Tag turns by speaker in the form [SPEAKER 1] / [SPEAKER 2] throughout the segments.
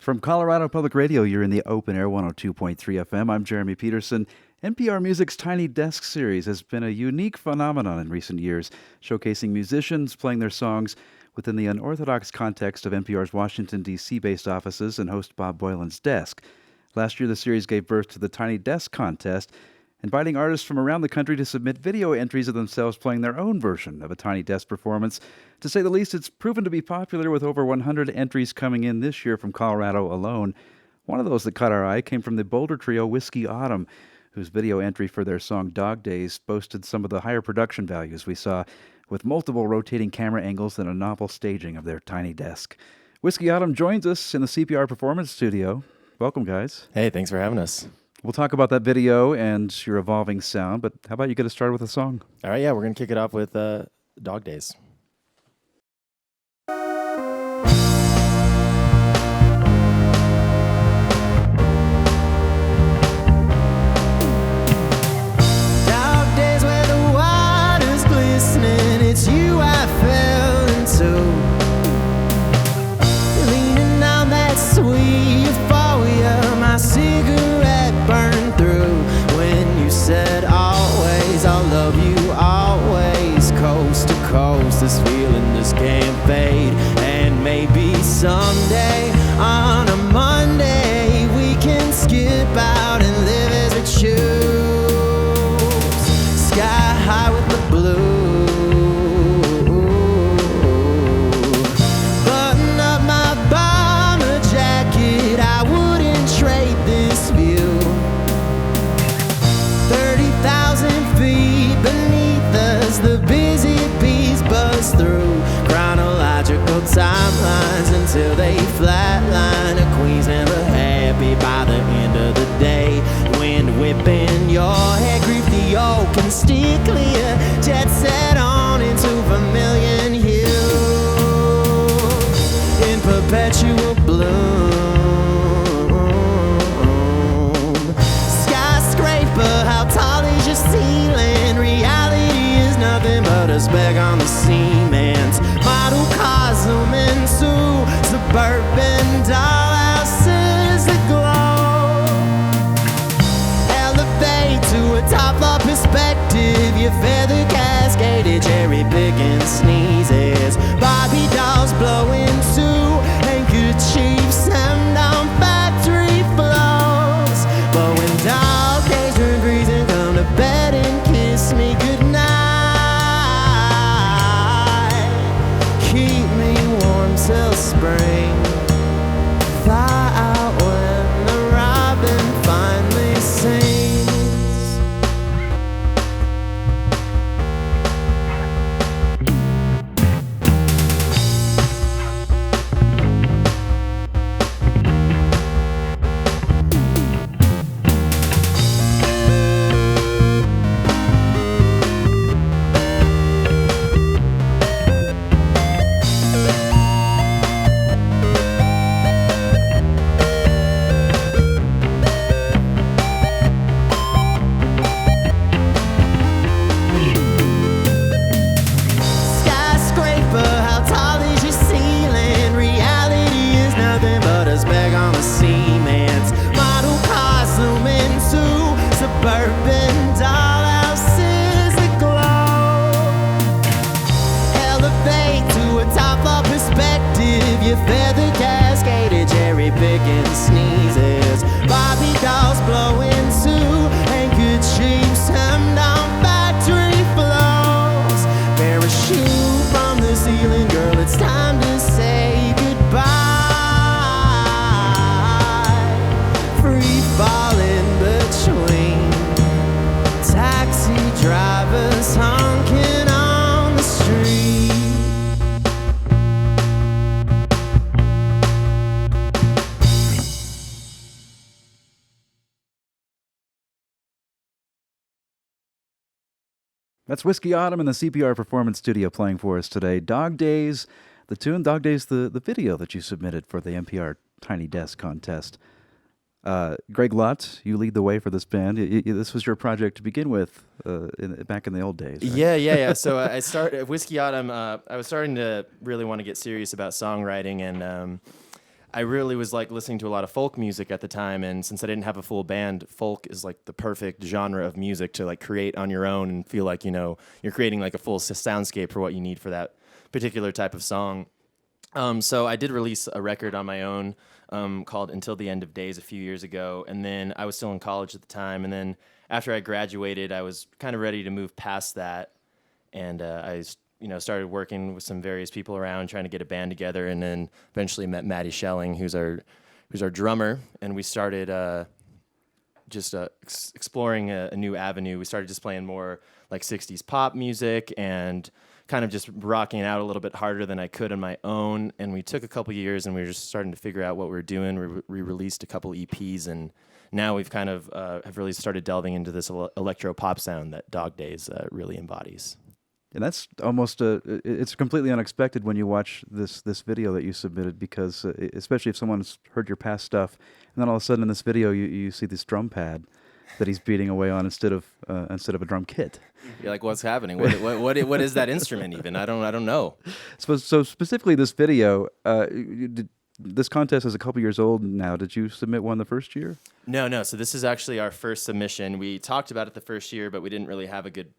[SPEAKER 1] From Colorado Public Radio, you're in the OpenAir 102.3 FM. I'm Jeremy Peterson. NPR Music's Tiny Desk series has been a unique phenomenon in recent years, showcasing musicians playing their songs within the unorthodox context of NPR's Washington, D.C.-based offices and host Bob Boylan's desk. Last year, the series gave birth to the Tiny Desk contest, inviting artists from around the country to submit video entries of themselves playing their own version of a Tiny Desk performance. To say the least, it's proven to be popular, with over 100 entries coming in this year from Colorado alone. One of those that caught our eye came from the Boulder trio Whiskey Autumn, whose video entry for their song Dog Days boasted some of the higher production values we saw, with multiple rotating camera angles and a novel staging of their Tiny Desk. Whiskey Autumn joins us in the CPR Performance Studio. Welcome, guys.
[SPEAKER 2] Hey, thanks for having us.
[SPEAKER 1] We'll talk about that video and your evolving sound, but how about you get us started with a song?
[SPEAKER 2] All right, yeah, we're going to kick it off with Dog Days.
[SPEAKER 3] Dog days where the water's glistening, it's you I fell into. Leaning on that sweet euphoria, my cigarette burned through. When you said always, I'll love you always. Coast to coast, this feeling just can't fade. And maybe someday on a Monday we can skip out and live as we choose. Sky high with the blue. Button up my bomber jacket, I wouldn't trade this view. 30,000 feet beneath us, the busy bees buzz through chronological timelines until they flatline. A queen's never happy by the end of the day. Wind whipping your head, grief the oak and steer clear. Jet set on into vermilion hills in perpetual bloom. Skyscraper, how tall is your ceiling? Reality is nothing but a speck on the cement. Model cars zoom into suburban dollhouses that glow. Elevate to a top floor perspective. Your feather cascaded, cherry picking sneezes. Barbie dolls blow into handkerchiefs hemmed on factory floors. But when dog days turn freezing, come to bed and kiss me goodnight. Keep me warm till spring. Fly out when the robin finally sings. Skyscraper, how tall is your ceiling? Reality is nothing but a speck on the cement. Model cars zoom into suburban dollhouses that glow. Elevate to a top floor perspective. Your feather cascaded, cherry picking sneezes. Barbie dolls blow into handkerchiefs hemmed on factory floors. Parachute from the ceiling, girl, it's time to say goodbye. Free falling between taxi drivers honking on the street.
[SPEAKER 1] That's Whiskey Autumn in the CPR Performance Studio playing for us today. Dog Days, the tune, Dog Days, the video that you submitted for the NPR Tiny Desk contest. Greg Lutz, you lead the way for this band. This was your project to begin with back in the old days, right?
[SPEAKER 2] Yeah. So I started Whiskey Autumn. I was starting to really want to get serious about songwriting, and I really was like listening to a lot of folk music at the time, and since I didn't have a full band, folk is like the perfect genre of music to like create on your own and feel like, you know, you're creating like a full soundscape for what you need for that particular type of song. So I did release a record on my own called Until the End of Days a few years ago, and then I was still in college at the time, and then after I graduated, I was kind of ready to move past that, and started working with some various people around trying to get a band together, and then eventually met Maddie Schelling, who's our drummer, and we started exploring a new avenue. We started just playing more like 60s pop music and kind of just rocking it out a little bit harder than I could on my own. And we took a couple years and we were just starting to figure out what we were doing. We released a couple EPs, and now we've kind of have really started delving into this electro pop sound that Dog Days really embodies.
[SPEAKER 1] And that's almost it's completely unexpected when you watch this video that you submitted, because especially if someone's heard your past stuff, and then all of a sudden in this video you see this drum pad that he's beating away on instead of a drum kit.
[SPEAKER 2] You're like, what's happening? What is that instrument even? I don't know.
[SPEAKER 1] So specifically this video, this contest is a couple years old now. Did you submit one the first year?
[SPEAKER 2] No. So this is actually our first submission. We talked about it the first year, but we didn't really have a good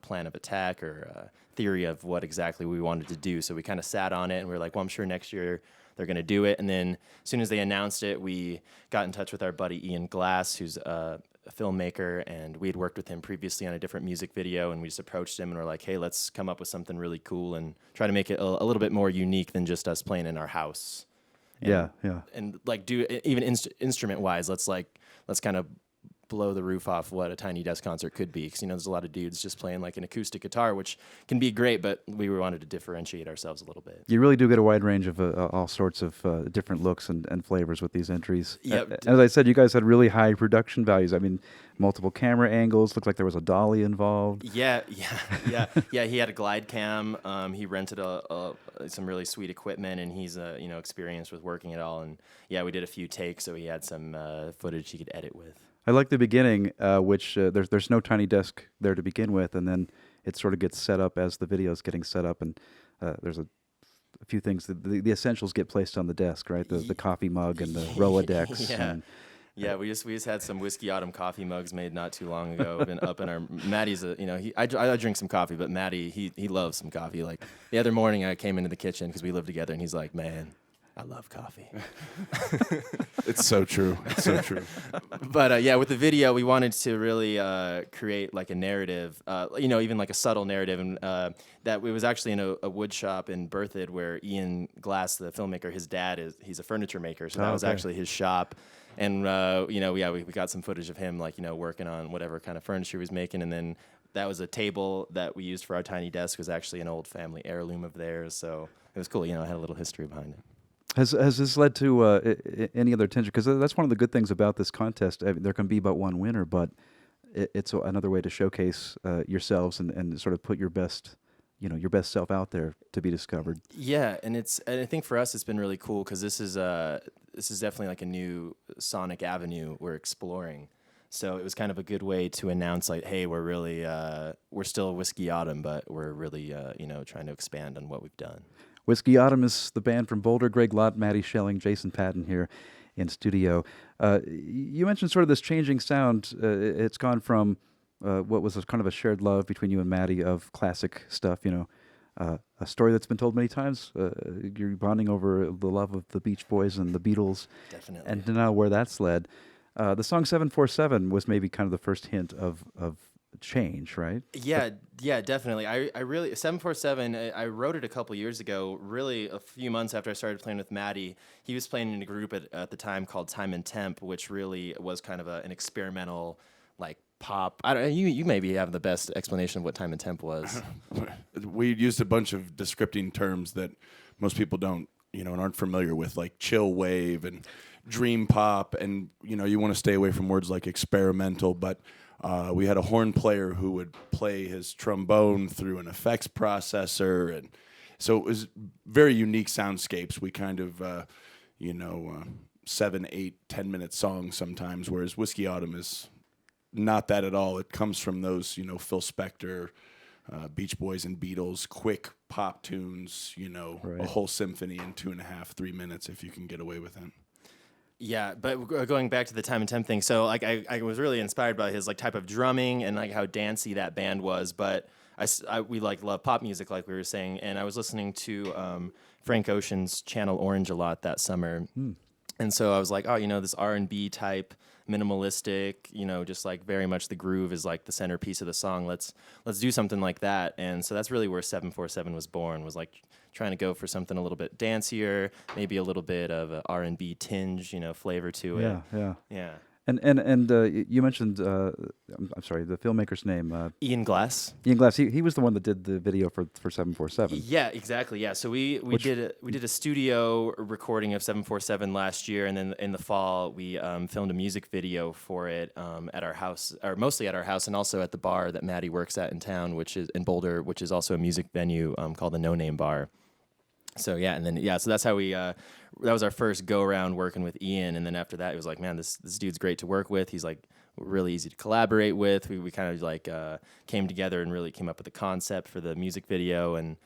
[SPEAKER 2] plan of attack or theory of what exactly we wanted to do. So we kind of sat on it, and we were like, well, I'm sure next year they're going to do it. And then as soon as they announced it, we got in touch with our buddy Ian Glass, who's a filmmaker, and we had worked with him previously on a different music video, and we just approached him and we're like, hey, let's come up with something really cool and try to make it a little bit more unique than just us playing in our house. And,
[SPEAKER 1] yeah.
[SPEAKER 2] And like do even instrument wise, let's kind of blow the roof off what a Tiny Desk concert could be, because there's a lot of dudes just playing like an acoustic guitar, which can be great, but we wanted to differentiate ourselves a little bit.
[SPEAKER 1] You really do get a wide range of all sorts of different looks and flavors with these entries.
[SPEAKER 2] Yep.
[SPEAKER 1] As I said, you guys had really high production values. I mean, multiple camera angles. Looked like there was a dolly involved.
[SPEAKER 2] Yeah. He had a glide cam. He rented some really sweet equipment, and he's experienced with working it all. And yeah, we did a few takes, so he had some footage he could edit with.
[SPEAKER 1] I like the beginning, which there's no Tiny Desk there to begin with, and then it sort of gets set up as the video is getting set up, and there's a few things. The essentials get placed on the desk, right? The coffee mug and the Rolodex.
[SPEAKER 2] Yeah. Yeah, we just had some Whiskey Autumn coffee mugs made not too long ago. Been up in our Maddie's I drink some coffee, but Maddie he loves some coffee. Like the other morning, I came into the kitchen because we live together, and he's like, "Man, I love coffee."
[SPEAKER 4] It's so true. It's so true.
[SPEAKER 2] But with the video, we wanted to really create like a narrative, even like a subtle narrative, and that it was actually in a wood shop in Berthoud where Ian Glass, the filmmaker, his dad he's a furniture maker, so that was actually his shop. And we got some footage of him working on whatever kind of furniture he was making, and then that was a table that we used for our Tiny Desk, was actually an old family heirloom of theirs, so it was cool. It had a little history behind it.
[SPEAKER 1] Has this led to any other attention? Because that's one of the good things about this contest. I mean, there can be but one winner, but it's another way to showcase yourselves and sort of put your best self out there to be discovered.
[SPEAKER 2] Yeah, and I think for us it's been really cool because this is definitely like a new sonic avenue we're exploring. So it was kind of a good way to announce like, hey, we're really we're still Whiskey Autumn, but we're really trying to expand on what we've done.
[SPEAKER 1] Whiskey Autumn is the band from Boulder. Greg Lott, Maddie Schelling, Jason Patton here in studio. You mentioned sort of this changing sound. It's gone from what was kind of a shared love between you and Maddie of classic stuff, a story that's been told many times. You're bonding over the love of the Beach Boys and the Beatles.
[SPEAKER 2] Definitely.
[SPEAKER 1] And now where that's led. The song 747 was maybe kind of the first hint of change, right?
[SPEAKER 2] Yeah, definitely. I really 747. I wrote it a couple years ago. Really, a few months after I started playing with Maddie, he was playing in a group at the time called Time and Temp, which really was kind of an experimental like pop. You maybe have the best explanation of what Time and Temp was.
[SPEAKER 4] We used a bunch of descripting terms that most people don't, and aren't familiar with, like chill wave and dream pop, and you want to stay away from words like experimental, but we had a horn player who would play his trombone through an effects processor, and so it was very unique soundscapes. We kind of 7, 8, 10-minute songs sometimes, whereas Whiskey Autumn is not that at all. It comes from those Phil Spector, Beach Boys and Beatles, quick pop tunes,
[SPEAKER 1] Right.
[SPEAKER 4] a whole symphony in 2.5, 3 minutes if you can get away with it.
[SPEAKER 2] Yeah, but going back to the Time and Temp thing, so like I was really inspired by his like type of drumming and like how dancey that band was. But we like love pop music, like we were saying, and I was listening to Frank Ocean's Channel Orange a lot that summer, and so I was like, oh, this R&B type, minimalistic, just like very much the groove is like the centerpiece of the song. Let's do something like that, and so that's really where 747 was born. Was like trying to go for something a little bit dancier, maybe a little bit of a R&B tinge, flavor to it.
[SPEAKER 1] Yeah. And you mentioned, I'm sorry, the filmmaker's name.
[SPEAKER 2] Ian Glass.
[SPEAKER 1] Ian Glass. He was the one that did the video for 747.
[SPEAKER 2] Yeah, exactly. Yeah, so we did a studio recording of 747 last year, and then in the fall we filmed a music video for it at our house, or mostly at our house, and also at the bar that Maddie works at in town, which is in Boulder, which is also a music venue called the No Name Bar. So yeah, and then so that's how we. That was our first go around working with Ian, and then after that, it was like, man, this dude's great to work with. He's like really easy to collaborate with. We kind of like came together and really came up with the concept for the music video, and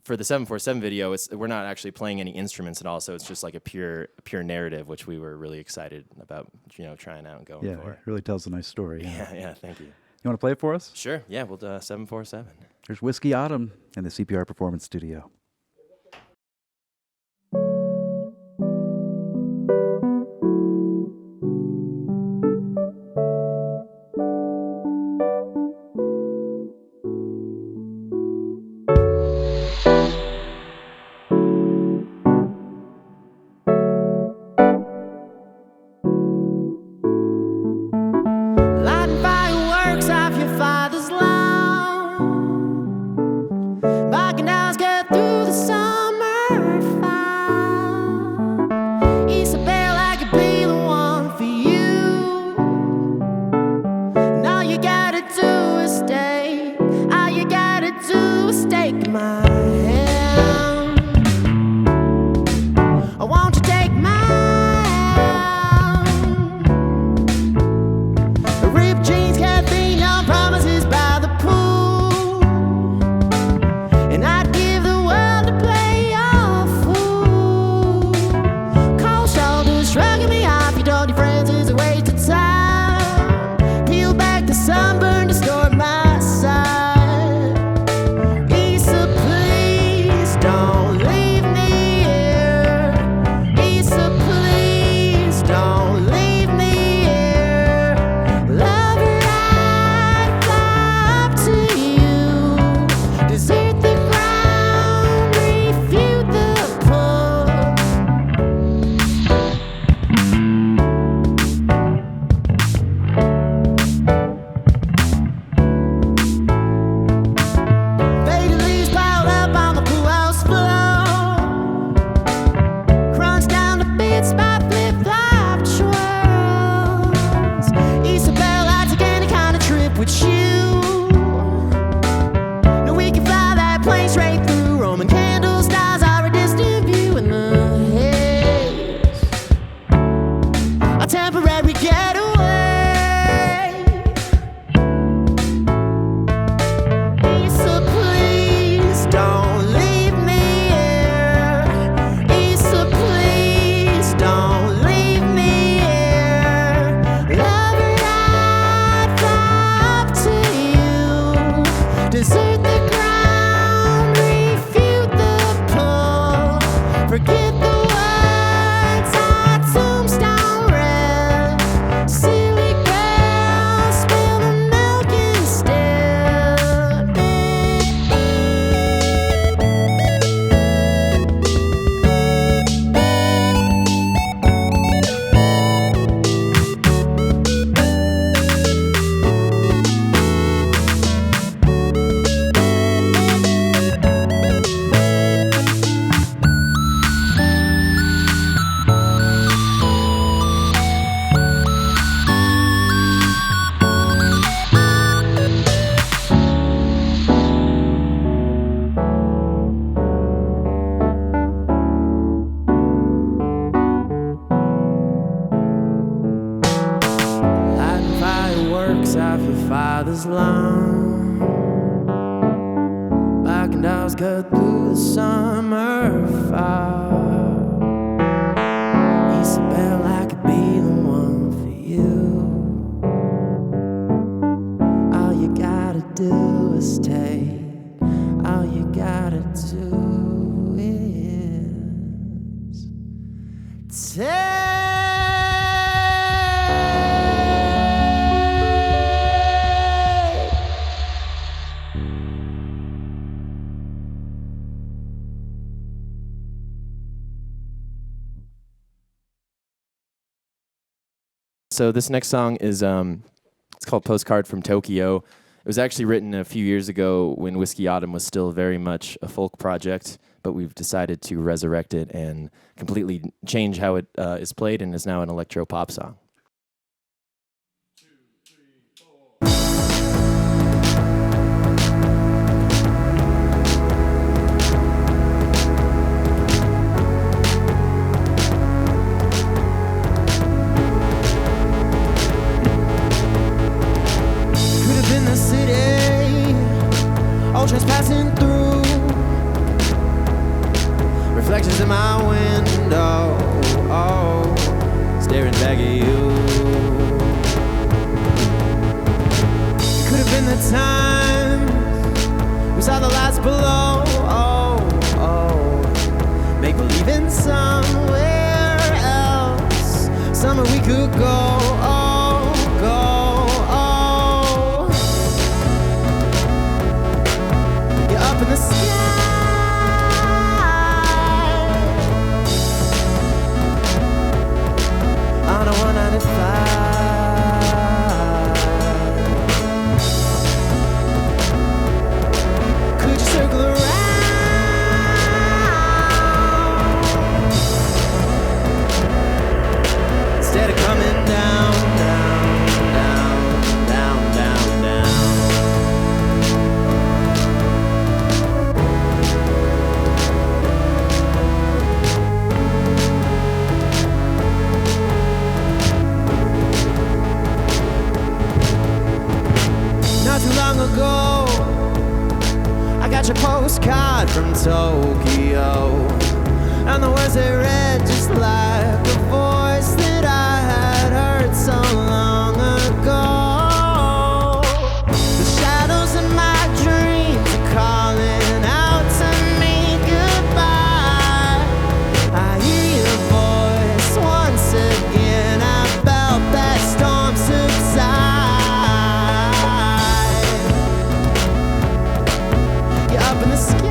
[SPEAKER 2] for the 747 video, we're not actually playing any instruments at all. So it's just like a pure narrative, which we were really excited about, trying out and going for.
[SPEAKER 1] Yeah, it really tells a nice story.
[SPEAKER 2] Yeah, thank you.
[SPEAKER 1] You want to play it for us?
[SPEAKER 2] Sure. Yeah, we'll do 747.
[SPEAKER 1] Here's Whiskey Autumn in the CPR Performance Studio.
[SPEAKER 3] Lighting fireworks off your father's lawn, barking dogs get through the summer fire. Isabel, I could be the one for you, and all you gotta do is stay. All you gotta do is take my hand. I want you to take my ripped jeans, caffeine, no promises by the pool, and I'd give the world to play your fool. Cold shoulders shrugging me off. You told your friends it's a waste of time. Peel back the sunburn, distort my side. Issa, please don't leave me here. Issa, please don't leave me here. Lover, I fly up to you. Desert the ground, refute the pull. Faded leaves piled up on the pool house floor. Crunch down to bits by flip-flop twirls. Isabel, I take any kind of trip with you. No, we can fly that plane straight through. Roman candle stars are a distant view in the haze. A temporary getaway. Issa, please don't leave me here. Issa, please don't leave me here. Lover, I fly up to you. Desert the ground, refute the pull. Forget the words on tombstone read. Silly girl, spill the milk instead. Lighting fireworks off your father's lawn, Candles cut through the summer fire. Isabel, I could be the one for you. All you gotta do is take. All you gotta do is take.
[SPEAKER 2] So this next song is it's called Postcard from Tokyo. It was actually written a few years ago when Whiskey Autumn was still very much a folk project, but we've decided to resurrect it and completely change how it is played, and is now an electro pop song.
[SPEAKER 3] Oceans passing through, reflections in my window, oh, staring back at you. It could have been the time we saw the lights below, oh, oh, make believe in somewhere else, somewhere we could go, oh, go. Up in the sky on a 195. Could you circle around instead of coming down, down, down, down, down, down? Not too long ago, I got your postcard from Tokyo, and the words they read just like a voice that I had heard so long ago. The shadows in my dreams are calling out to me goodbye. I hear your voice once again. I felt that storm subside. Up in the sky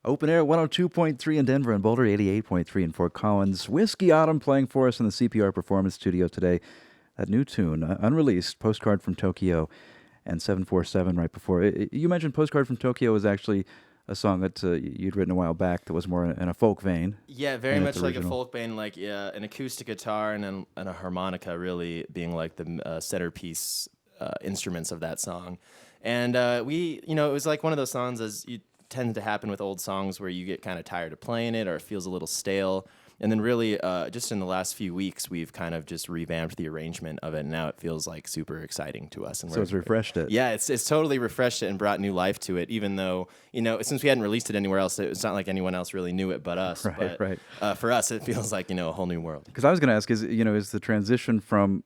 [SPEAKER 1] Open Air 102.3 in Denver and Boulder, 88.3 in Fort Collins. Whiskey Autumn playing for us in the CPR Performance Studio today. That new tune, unreleased, Postcard from Tokyo, and 747 right before. You mentioned Postcard from Tokyo was actually a song that you'd written a while back that was more in a folk vein.
[SPEAKER 2] Yeah, very
[SPEAKER 1] in
[SPEAKER 2] much
[SPEAKER 1] its
[SPEAKER 2] like a
[SPEAKER 1] original.
[SPEAKER 2] folk band, like an acoustic guitar and a harmonica really being like the centerpiece instruments of that song. And it was like one of those songs, as you tend to happen with old songs, where you get kind of tired of playing it or it feels a little stale. And then really, just in the last few weeks, we've kind of just revamped the arrangement of it, and now it feels like super exciting to us. And
[SPEAKER 1] So it's refreshed it.
[SPEAKER 2] Yeah, it's totally refreshed it and brought new life to it, even though, since we hadn't released it anywhere else, it's not like anyone else really knew it but us.
[SPEAKER 1] Right.
[SPEAKER 2] For us, it feels like, a whole new world.
[SPEAKER 1] Because I was going to ask, is the transition from,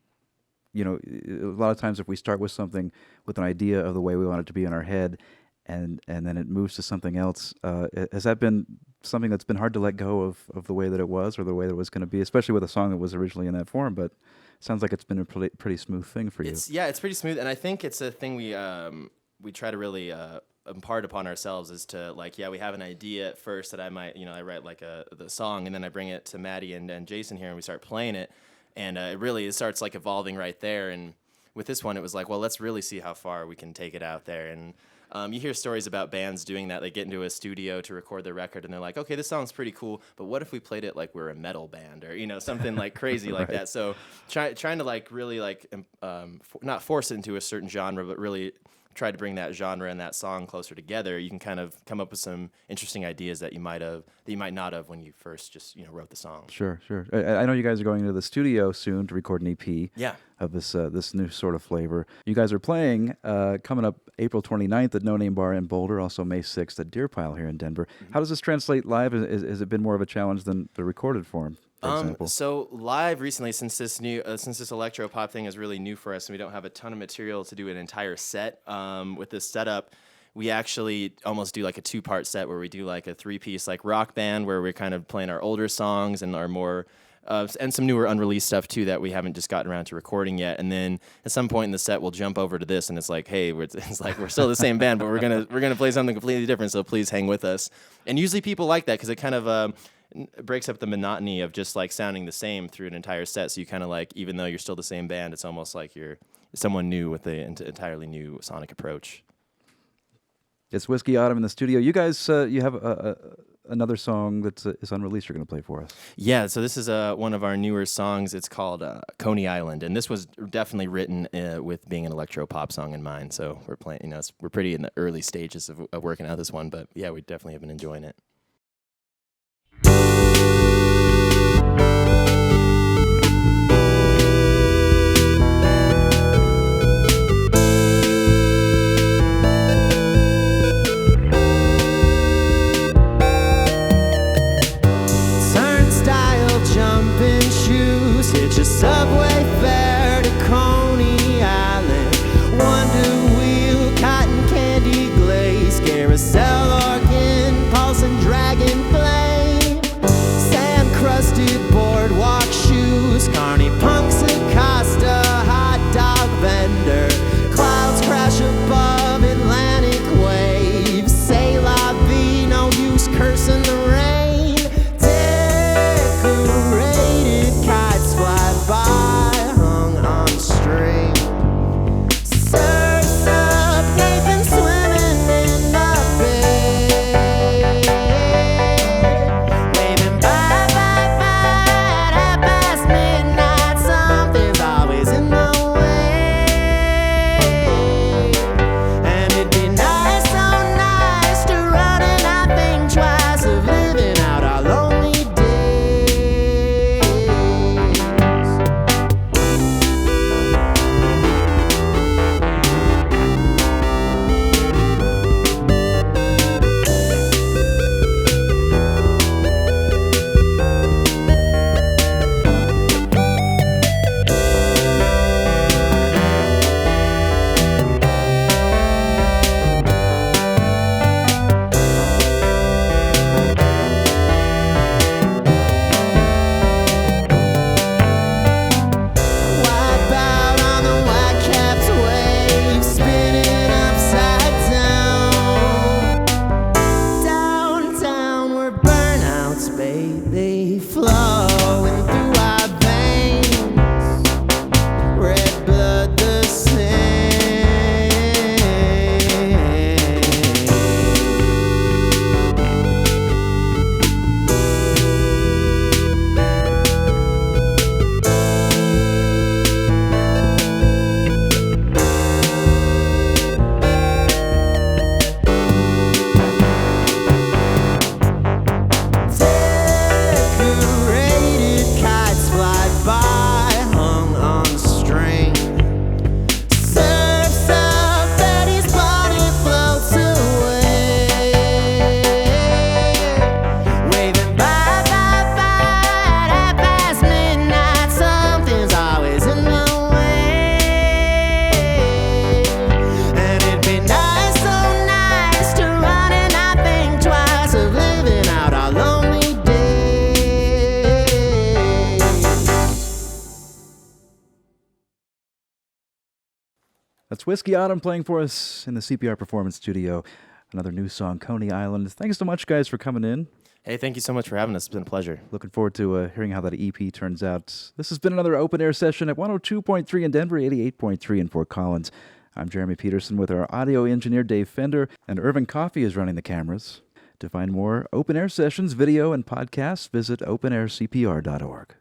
[SPEAKER 1] a lot of times if we start with something with an idea of the way we want it to be in our head, and then it moves to something else, has that been something that's been hard to let go of the way that it was or the way that it was going to be, especially with a song that was originally in that form? But it sounds like it's been a pretty smooth thing for you.
[SPEAKER 2] It's pretty smooth, and I think it's a thing we try to really impart upon ourselves, is to we have an idea at first that I might, I write the song, and then I bring it to Maddie and Jason here, and we start playing it, and it starts evolving right there. And with this one, it was well, let's really see how far we can take it out there. And you hear stories about bands doing that. They get into a studio to record their record, and they're like, okay, this song's pretty cool, but what if we played it like we're a metal band, or something crazy like that. So trying to really not force it into a certain genre, but really try to bring that genre and that song closer together. You can kind of come up with some interesting ideas that you might not have when you first just wrote the song.
[SPEAKER 1] Sure. I know you guys are going into the studio soon to record an EP.
[SPEAKER 2] Yeah.
[SPEAKER 1] Of this new sort of flavor. You guys are playing coming up April 29th at No Name Bar in Boulder, also May 6th at Deer Pile here in Denver. How does this translate live? Has it been more of a challenge than the recorded form, for example?
[SPEAKER 2] So live recently, since this electro pop thing is really new for us, and we don't have a ton of material to do an entire set with this setup, we actually almost do a 2-part set where we do a 3-piece rock band, where we're kind of playing our older songs and our more and some newer unreleased stuff too that we haven't just gotten around to recording yet. And then at some point in the set, we'll jump over to this, and it's hey, we're still the same band, but we're gonna play something completely different. So please hang with us. And usually people like that because it kind of breaks up the monotony of just sounding the same through an entire set. So you kind of even though you're still the same band, it's almost like you're someone new with an entirely new sonic approach.
[SPEAKER 1] It's Whiskey Autumn in the studio. You guys, you have another song that is unreleased you're going to play for us.
[SPEAKER 2] Yeah, so this is one of our newer songs. It's called Coney Island, and this was definitely written with being an electro pop song in mind. So we're playing, we're pretty in the early stages of working out this one, but yeah, we definitely have been enjoying it.
[SPEAKER 3] Hitch a subway fare to Coney Island. Wonder wheel, cotton candy glaze, carousel organ, pulse and drum.
[SPEAKER 1] That's Whiskey Autumn playing for us in the CPR Performance Studio. Another new song, Coney Island. Thanks so much, guys, for coming in.
[SPEAKER 2] Hey, thank you so much for having us. It's been a pleasure.
[SPEAKER 1] Looking forward to hearing how that EP turns out. This has been another Open Air session at 102.3 in Denver, 88.3 in Fort Collins. I'm Jeremy Peterson with our audio engineer, Dave Fender, and Irvin Coffey is running the cameras. To find more Open Air sessions, video, and podcasts, visit openaircpr.org.